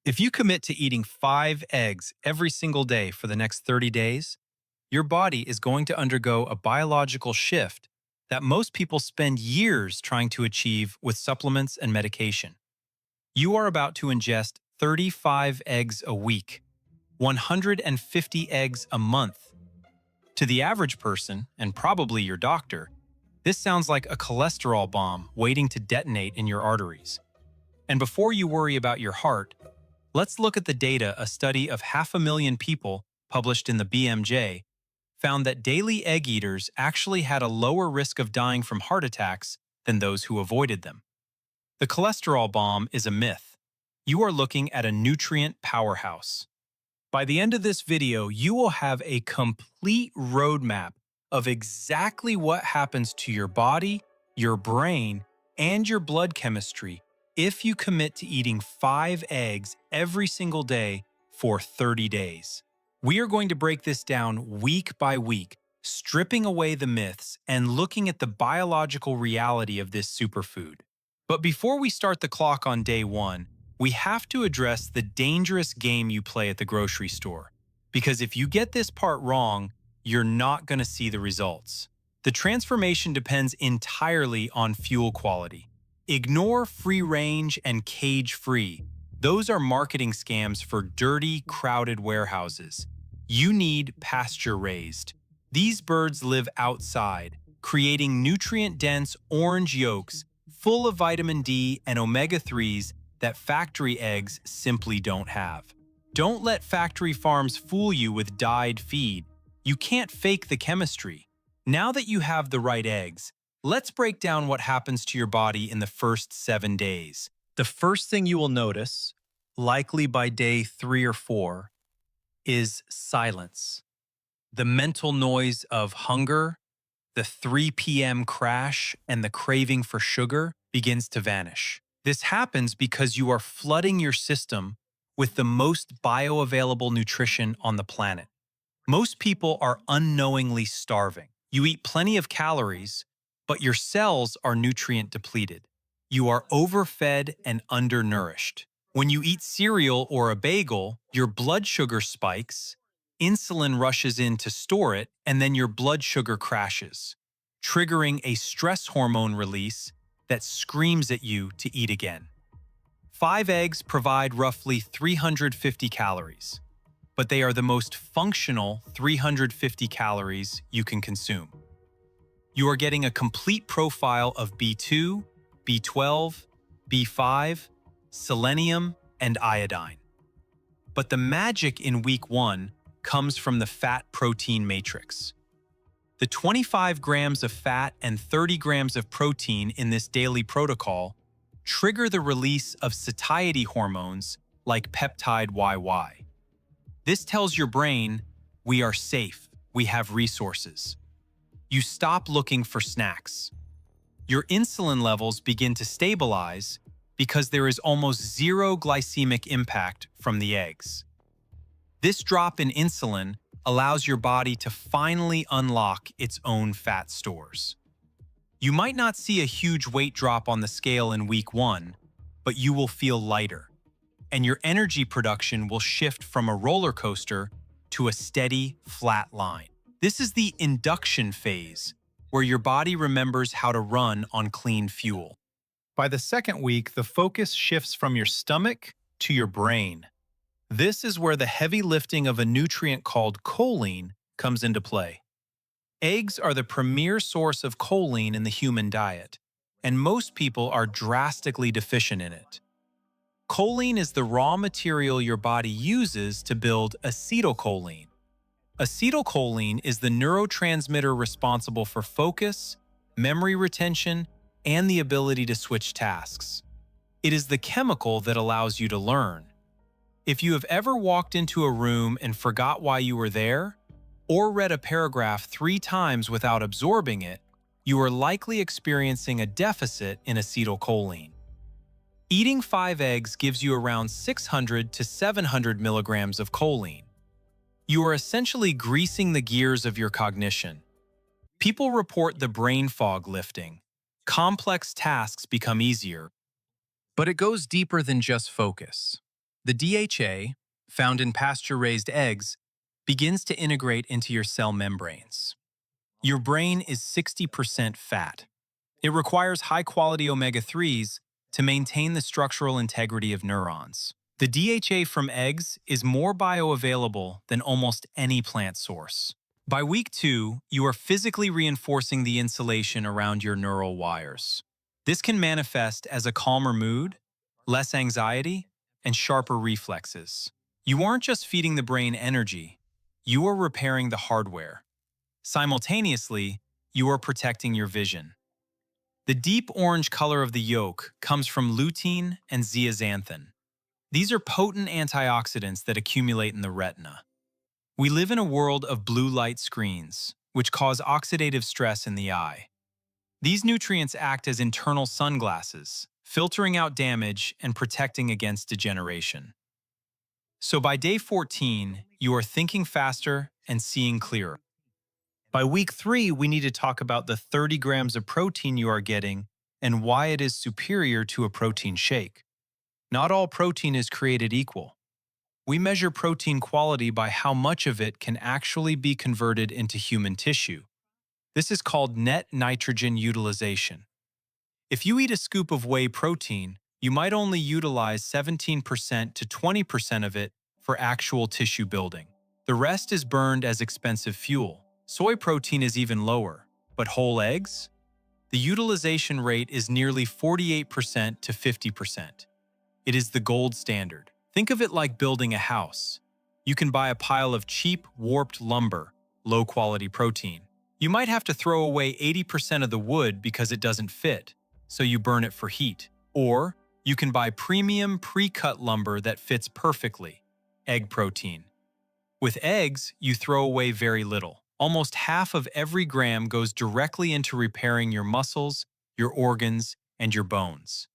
If you commit to eating 5 eggs every single day for the next 30 days, your body is going to undergo a biological shift that most people spend years trying to achieve with supplements and medication. You are about to ingest 35 eggs a week, 150 eggs a month. To the average person, and probably your doctor, this sounds like a cholesterol bomb waiting to detonate in your arteries. And before you worry about your heart, let's look at the data. A study of 500,000 people published in the BMJ found that daily egg eaters actually had a lower risk of dying from heart attacks than those who avoided them. The cholesterol bomb is a myth. You are looking at a nutrient powerhouse. By the end of this video, you will have a complete roadmap of exactly what happens to your body, your brain, and your blood chemistry if you commit to eating 5 eggs every single day for 30 days. We are going to break this down week by week, stripping away the myths and looking at the biological reality of this superfood. But before we start the clock on day 1, we have to address the dangerous game you play at the grocery store. Because if you get this part wrong, you're not going to see the results. The transformation depends entirely on fuel quality. Ignore free range and cage free. Those are marketing scams for dirty, crowded warehouses. You need pasture-raised. These birds live outside, creating nutrient-dense orange yolks full of vitamin D and omega-3s that factory eggs simply don't have. Don't let factory farms fool you with dyed feed. You can't fake the chemistry. Now that you have the right eggs, let's break down what happens to your body in the first 7 days. The first thing you will notice, likely by day 3 or 4, is silence. The mental noise of hunger, the 3 p.m. crash, and the craving for sugar begins to vanish. This happens because you are flooding your system with the most bioavailable nutrition on the planet. Most people are unknowingly starving. You eat plenty of calories, but your cells are nutrient depleted. You are overfed and undernourished. When you eat cereal or a bagel, your blood sugar spikes, insulin rushes in to store it, and then your blood sugar crashes, triggering a stress hormone release that screams at you to eat again. 5 eggs provide roughly 350 calories, but they are the most functional 350 calories you can consume. You are getting a complete profile of B2, B12, B5, selenium, and iodine. But the magic in week 1 comes from the fat-protein matrix. The 25 grams of fat and 30 grams of protein in this daily protocol trigger the release of satiety hormones like peptide YY. This tells your brain, we are safe, we have resources. You stop looking for snacks. Your insulin levels begin to stabilize because there is almost zero glycemic impact from the eggs. This drop in insulin allows your body to finally unlock its own fat stores. You might not see a huge weight drop on the scale in week 1, but you will feel lighter, and your energy production will shift from a roller coaster to a steady, flat line. This is the induction phase, where your body remembers how to run on clean fuel. By the second week, the focus shifts from your stomach to your brain. This is where the heavy lifting of a nutrient called choline comes into play. Eggs are the premier source of choline in the human diet, and most people are drastically deficient in it. Choline is the raw material your body uses to build acetylcholine. Acetylcholine is the neurotransmitter responsible for focus, memory retention, and the ability to switch tasks. It is the chemical that allows you to learn. If you have ever walked into a room and forgot why you were there, or read a paragraph 3 times without absorbing it, you are likely experiencing a deficit in acetylcholine. Eating 5 eggs gives you around 600 to 700 milligrams of choline. You are essentially greasing the gears of your cognition. People report the brain fog lifting. Complex tasks become easier. But it goes deeper than just focus. The DHA, found in pasture-raised eggs, begins to integrate into your cell membranes. Your brain is 60% fat. It requires high-quality omega-3s to maintain the structural integrity of neurons. The DHA from eggs is more bioavailable than almost any plant source. By week 2, you are physically reinforcing the insulation around your neural wires. This can manifest as a calmer mood, less anxiety, and sharper reflexes. You aren't just feeding the brain energy, you are repairing the hardware. Simultaneously, you are protecting your vision. The deep orange color of the yolk comes from lutein and zeaxanthin. These are potent antioxidants that accumulate in the retina. We live in a world of blue light screens, which cause oxidative stress in the eye. These nutrients act as internal sunglasses, filtering out damage and protecting against degeneration. So by day 14, you are thinking faster and seeing clearer. By week 3, we need to talk about the 30 grams of protein you are getting and why it is superior to a protein shake. Not all protein is created equal. We measure protein quality by how much of it can actually be converted into human tissue. This is called net nitrogen utilization. If you eat a scoop of whey protein, you might only utilize 17% to 20% of it for actual tissue building. The rest is burned as expensive fuel. Soy protein is even lower, but whole eggs? The utilization rate is nearly 48% to 50%. It is the gold standard. Think of it like building a house. You can buy a pile of cheap, warped lumber, low-quality protein. You might have to throw away 80% of the wood because it doesn't fit, so you burn it for heat. Or you can buy premium, pre-cut lumber that fits perfectly, egg protein. With eggs, you throw away very little. Almost half of every gram goes directly into repairing your muscles, your organs, and your bones.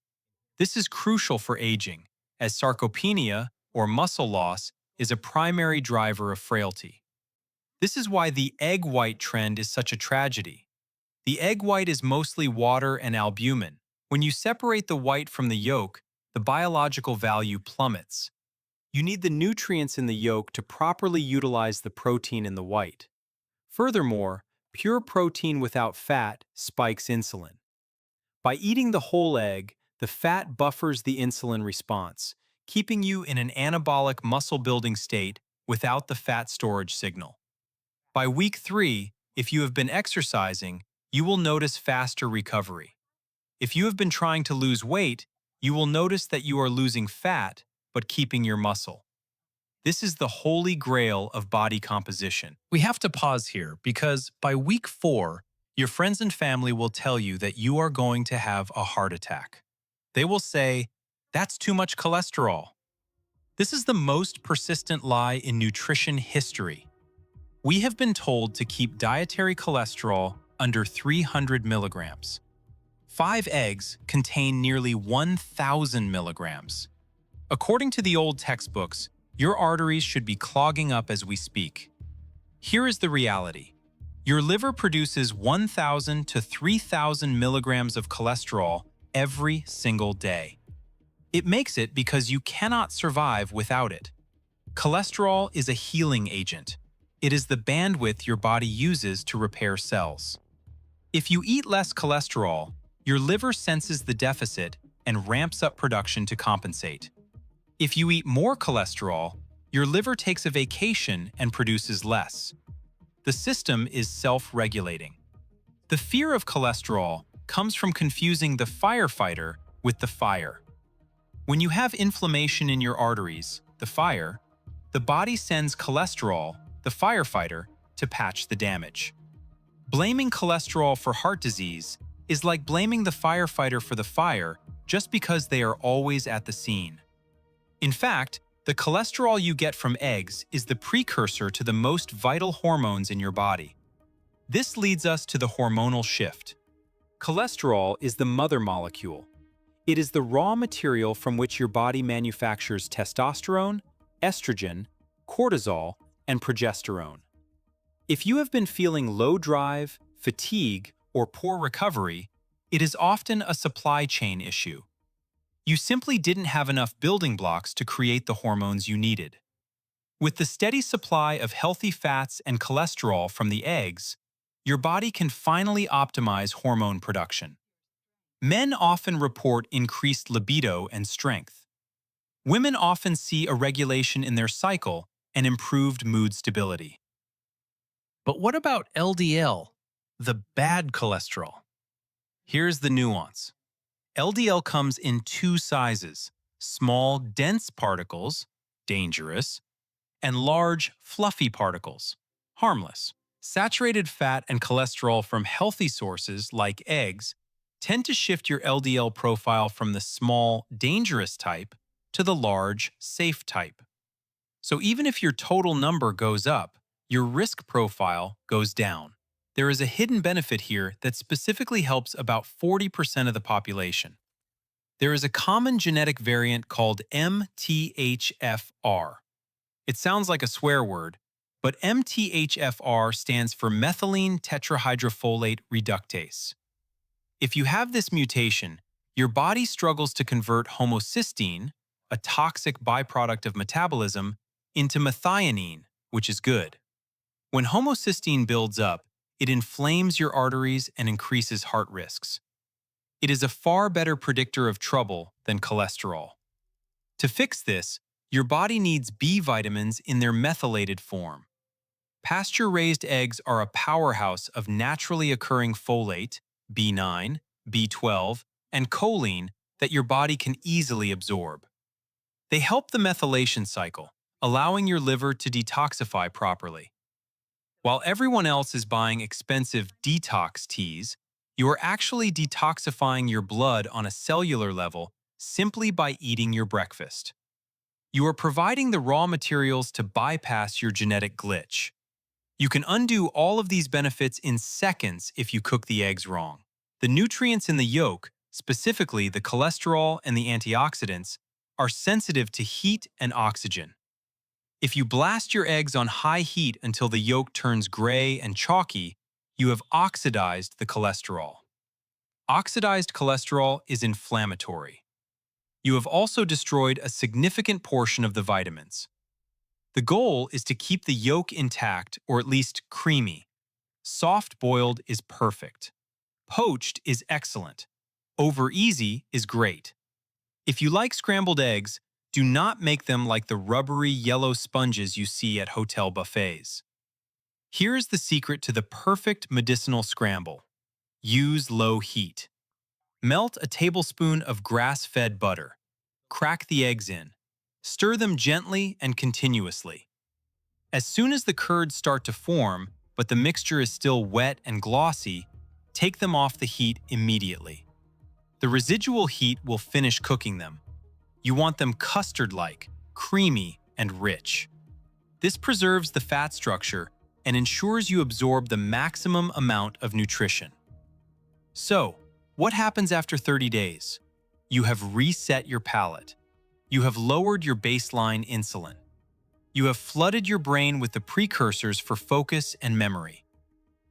This is crucial for aging, as sarcopenia, or muscle loss, is a primary driver of frailty. This is why the egg white trend is such a tragedy. The egg white is mostly water and albumin. When you separate the white from the yolk, the biological value plummets. You need the nutrients in the yolk to properly utilize the protein in the white. Furthermore, pure protein without fat spikes insulin. By eating the whole egg, the fat buffers the insulin response, keeping you in an anabolic muscle-building state without the fat storage signal. By week 3, if you have been exercising, you will notice faster recovery. If you have been trying to lose weight, you will notice that you are losing fat but keeping your muscle. This is the holy grail of body composition. We have to pause here because by week 4, your friends and family will tell you that you are going to have a heart attack. They will say, "That's too much cholesterol." This is the most persistent lie in nutrition history. We have been told to keep dietary cholesterol under 300 milligrams. 5 eggs contain nearly 1,000 milligrams. According to the old textbooks, your arteries should be clogging up as we speak. Here is the reality. Your liver produces 1,000 to 3,000 milligrams of cholesterol every single day. It makes it because you cannot survive without it. Cholesterol is a healing agent. It is the bandwidth your body uses to repair cells. If you eat less cholesterol, your liver senses the deficit and ramps up production to compensate. If you eat more cholesterol, your liver takes a vacation and produces less. The system is self-regulating. The fear of cholesterol comes from confusing the firefighter with the fire. When you have inflammation in your arteries, the fire, the body sends cholesterol, the firefighter, to patch the damage. Blaming cholesterol for heart disease is like blaming the firefighter for the fire just because they are always at the scene. In fact, the cholesterol you get from eggs is the precursor to the most vital hormones in your body. This leads us to the hormonal shift. Cholesterol is the mother molecule. It is the raw material from which your body manufactures testosterone, estrogen, cortisol, and progesterone. If you have been feeling low drive, fatigue, or poor recovery, it is often a supply chain issue. You simply didn't have enough building blocks to create the hormones you needed. With the steady supply of healthy fats and cholesterol from the eggs, your body can finally optimize hormone production. Men often report increased libido and strength. Women often see a regulation in their cycle and improved mood stability. But what about LDL, the bad cholesterol? Here's the nuance. LDL comes in two sizes: small, dense particles, dangerous, and large, fluffy particles, harmless. Saturated fat and cholesterol from healthy sources, like eggs, tend to shift your LDL profile from the small, dangerous type to the large, safe type. So even if your total number goes up, your risk profile goes down. There is a hidden benefit here that specifically helps about 40% of the population. There is a common genetic variant called MTHFR. It sounds like a swear word, but MTHFR stands for methylene tetrahydrofolate reductase. If you have this mutation, your body struggles to convert homocysteine, a toxic byproduct of metabolism, into methionine, which is good. When homocysteine builds up, it inflames your arteries and increases heart risks. It is a far better predictor of trouble than cholesterol. To fix this, your body needs B vitamins in their methylated form. Pasture-raised eggs are a powerhouse of naturally occurring folate, B9, B12, and choline that your body can easily absorb. They help the methylation cycle, allowing your liver to detoxify properly. While everyone else is buying expensive detox teas, you are actually detoxifying your blood on a cellular level simply by eating your breakfast. You are providing the raw materials to bypass your genetic glitch. You can undo all of these benefits in seconds if you cook the eggs wrong. The nutrients in the yolk, specifically the cholesterol and the antioxidants, are sensitive to heat and oxygen. If you blast your eggs on high heat until the yolk turns gray and chalky, you have oxidized the cholesterol. Oxidized cholesterol is inflammatory. You have also destroyed a significant portion of the vitamins. The goal is to keep the yolk intact, or at least creamy. Soft-boiled is perfect. Poached is excellent. Over easy is great. If you like scrambled eggs, do not make them like the rubbery yellow sponges you see at hotel buffets. Here is the secret to the perfect medicinal scramble. Use low heat. Melt a tablespoon of grass-fed butter. Crack the eggs in. Stir them gently and continuously. As soon as the curds start to form, but the mixture is still wet and glossy, take them off the heat immediately. The residual heat will finish cooking them. You want them custard-like, creamy, and rich. This preserves the fat structure and ensures you absorb the maximum amount of nutrition. So, what happens after 30 days? You have reset your palate. You have lowered your baseline insulin. You have flooded your brain with the precursors for focus and memory.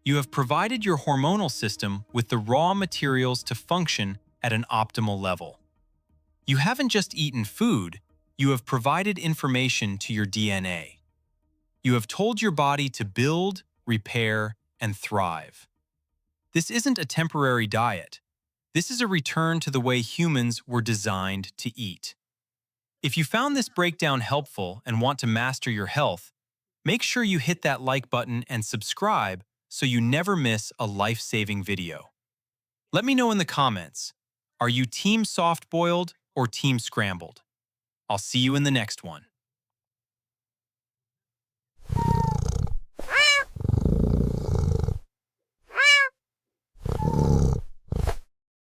You have provided your hormonal system with the raw materials to function at an optimal level. You haven't just eaten food, you have provided information to your DNA. You have told your body to build, repair, and thrive. This isn't a temporary diet. This is a return to the way humans were designed to eat. If you found this breakdown helpful and want to master your health, make sure you hit that like button and subscribe so you never miss a life-saving video. Let me know in the comments, are you team soft-boiled or team scrambled? I'll see you in the next one.